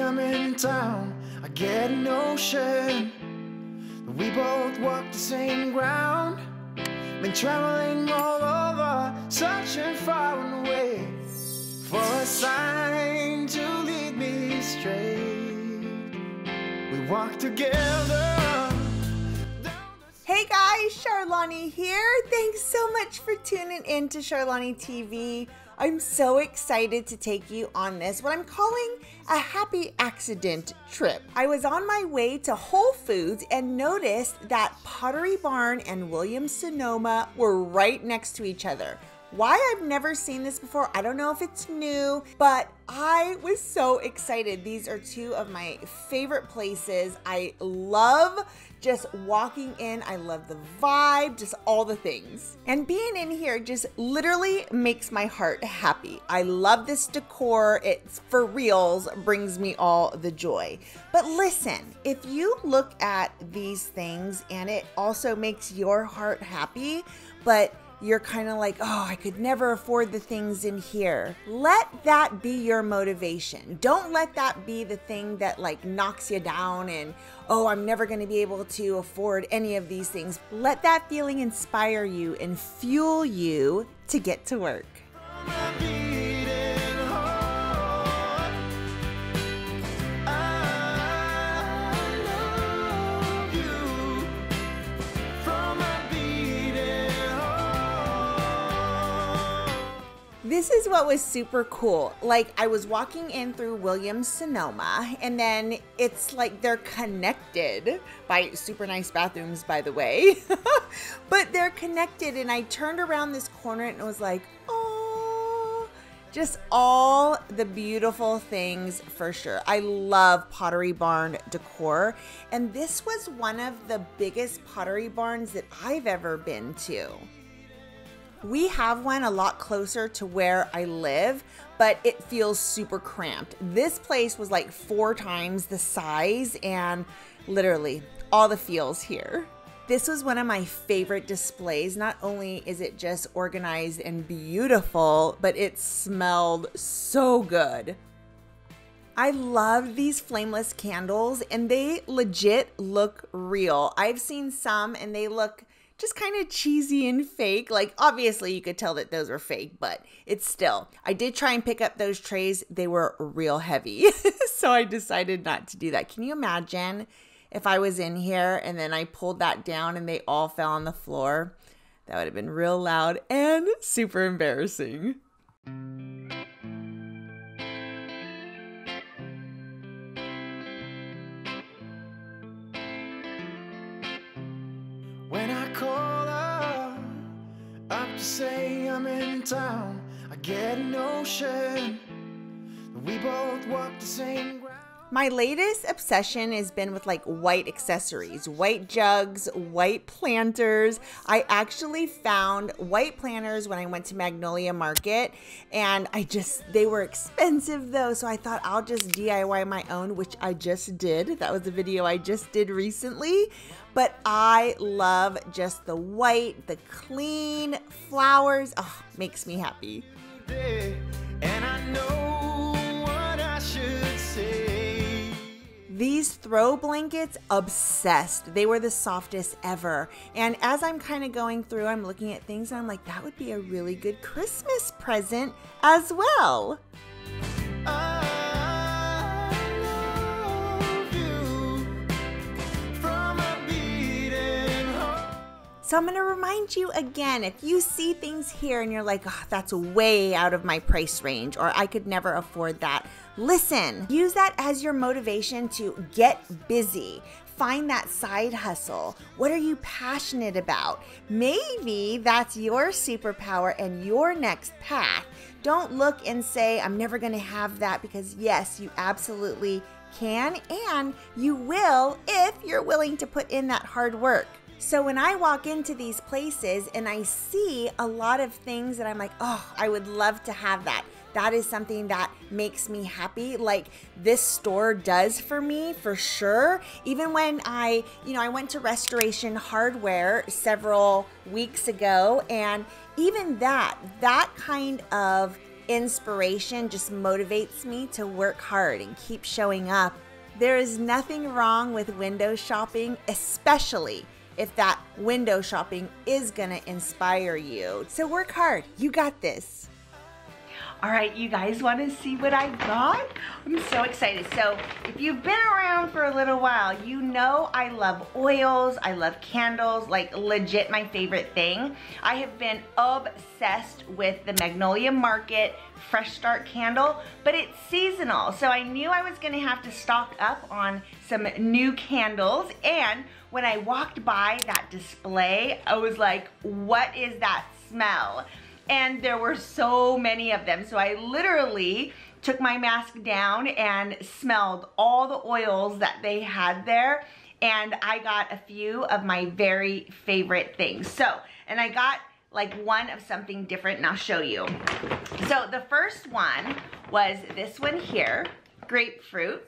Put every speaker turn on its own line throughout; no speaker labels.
I'm in town, I get a notion we both walk the same ground. Been traveling all over, searching far and away for a sign to lead me straight. We walk together.
Hey guys, Charlani here. Thanks so much for tuning in to Charlani TV. I'm so excited to take you on this, what I'm calling a happy accident trip. I was on my way to Whole Foods and noticed that Pottery Barn and Williams-Sonoma were right next to each other. Why I've never seen this before, I don't know if it's new, but I was so excited. These are two of my favorite places. I love just walking in. I love the vibe, just all the things. And being in here just literally makes my heart happy. I love this decor. It's for reals, brings me all the joy. But listen, if you look at these things and it also makes your heart happy, but you're kind of like, oh, I could never afford the things in here. Let that be your motivation. Don't let that be the thing that like knocks you down and, oh, I'm never going to be able to afford any of these things. Let that feeling inspire you and fuel you to get to work. This is what was super cool. Like, I was walking in through Williams-Sonoma, and then it's like they're connected by super nice bathrooms, by the way. But they're connected, and I turned around this corner and it was like, oh, just all the beautiful things for sure. I love Pottery Barn decor, and this was one of the biggest Pottery Barns that I've ever been to. We have one a lot closer to where I live, but it feels super cramped. This place was like 4 times the size and literally all the feels here. This was one of my favorite displays. Not only is it just organized and beautiful, but it smelled so good. I love these flameless candles and they legit look real. I've seen some and they look just kind of cheesy and fake. Like, obviously you could tell that those were fake, but it's still, I did try and pick up those trays. They were real heavy. So I decided not to do that. Can you imagine if I was in here and then I pulled that down and they all fell on the floor? That would have been real loud and super embarrassing.
When I call her up to say I'm in town, I get a notion we both walk the same ground.
My latest obsession has been with like white accessories, white jugs, white planters. I actually found white planters when I went to Magnolia Market, and they were expensive though. So I thought I'll just DIY my own, which I just did. That was a video I just did recently. But I love just the white, the clean flowers. Oh, makes me happy.
And I know what I should say.
These throw blankets, obsessed. They were the softest ever. And as I'm kind of going through, I'm looking at things and I'm like, that would be a really good Christmas present as well. So I'm going to remind you again, if you see things here and you're like, oh, that's way out of my price range, or I could never afford that, listen, use that as your motivation to get busy. Find that side hustle. What are you passionate about? Maybe that's your superpower and your next path. Don't look and say, I'm never going to have that, because yes, you absolutely can, and you will if you're willing to put in that hard work. So when I walk into these places and I see a lot of things that I'm like, oh, I would love to have that. That is something that makes me happy. Like this store does for me, for sure. Even when I went to Restoration Hardware several weeks ago, and even that kind of inspiration just motivates me to work hard and keep showing up. There is nothing wrong with window shopping, especially if that window shopping is gonna inspire you. So work hard, you got this. All right, you guys wanna see what I got? I'm so excited. So if you've been around for a little while, you know I love oils, I love candles, like legit my favorite thing. I have been obsessed with the Magnolia Market Fresh Start candle, but it's seasonal. So I knew I was gonna have to stock up on some new candles, and when I walked by that display, I was like, what is that smell? And there were so many of them. So I literally took my mask down and smelled all the oils that they had there. And I got a few of my very favorite things. So, and I got like one of something different, and I'll show you. So the first one was this one here, Grapefruit.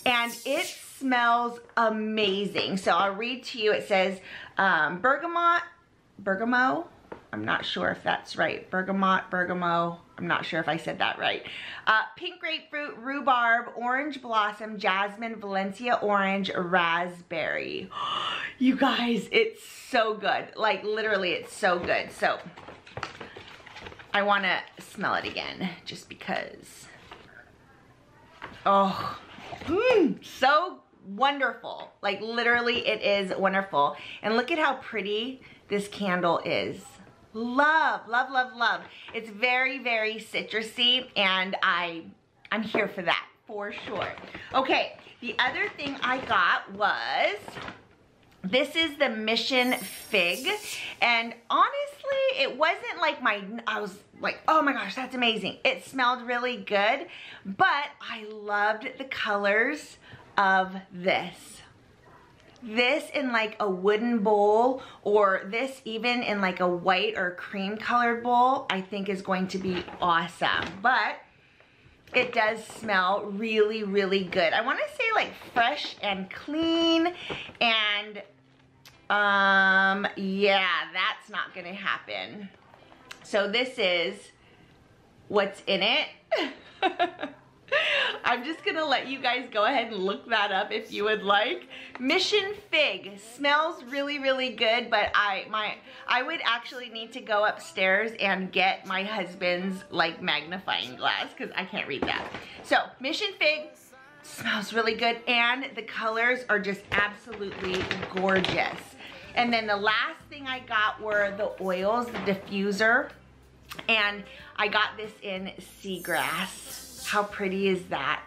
And it smells amazing. So I'll read to you. It says bergamot, I'm not sure if that's right. Bergamot, I'm not sure if I said that right. Pink grapefruit, rhubarb, orange blossom, jasmine, Valencia orange, raspberry. You guys, it's so good. Like literally, it's so good. So I wanna smell it again just because. Oh, so wonderful. Like literally it is wonderful. And look at how pretty this candle is. Love, love, love, love. It's very, very citrusy, and I'm here for that for sure. Okay, the other thing I got was, this is the Mission Fig, and honestly, it wasn't like I was like, oh my gosh, that's amazing. It smelled really good, but I loved the colors of this. This in like a wooden bowl, or this even in like a white or cream colored bowl, I think is going to be awesome. But it does smell really, really good. I want to say like fresh and clean, and yeah, that's not gonna happen. So this is what's in it. I'm just gonna let you guys go ahead and look that up if you would like. Mission Fig smells really, really good, but I would actually need to go upstairs and get my husband's like magnifying glass because I can't read that. So Mission Fig smells really good, and the colors are just absolutely gorgeous. And then the last thing I got were the oils, the diffuser, and I got this in Seagrass. How pretty is that,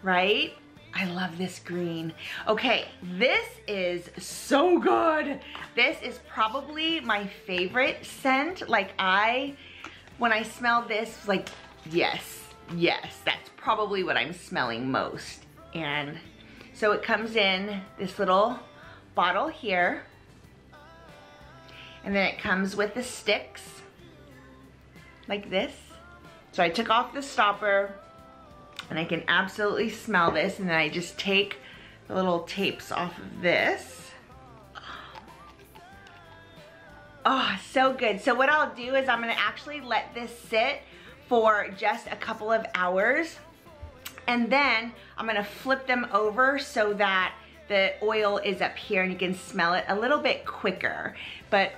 right? I love this green. Okay, this is so good. This is probably my favorite scent. Like when I smell this, like, yes, that's probably what I'm smelling most. And so it comes in this little bottle here, and then it comes with the sticks, like this. So I took off the stopper, and I can absolutely smell this, and then I just take the little tapes off of this. Oh, so good. So what I'll do is I'm gonna actually let this sit for just a couple of hours, and then I'm gonna flip them over so that the oil is up here and you can smell it a little bit quicker. But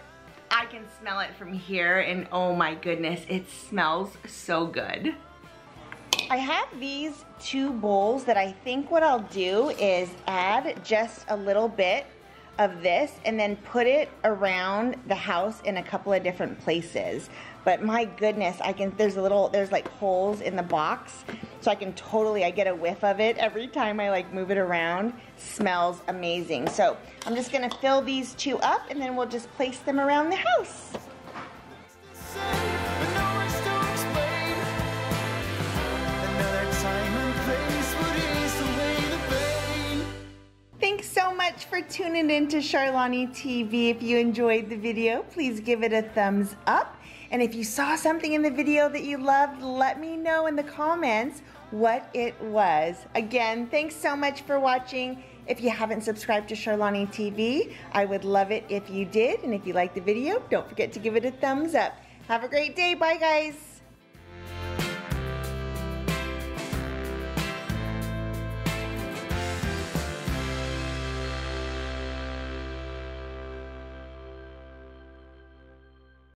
I can smell it from here, and oh my goodness, it smells so good. I have these two bowls that I think what I'll do is add just a little bit of this and then put it around the house in a couple of different places. But my goodness, there's like holes in the box, so I get a whiff of it every time I like move it around. Smells amazing. So I'm just gonna fill these two up, and then we'll just place them around the house. Thanks so much for tuning in to Charlani TV. If you enjoyed the video, please give it a thumbs up. And if you saw something in the video that you loved, let me know in the comments what it was. Again, thanks so much for watching. If you haven't subscribed to Charlani TV, I would love it if you did. And if you liked the video, don't forget to give it a thumbs up. Have a great day. Bye, guys.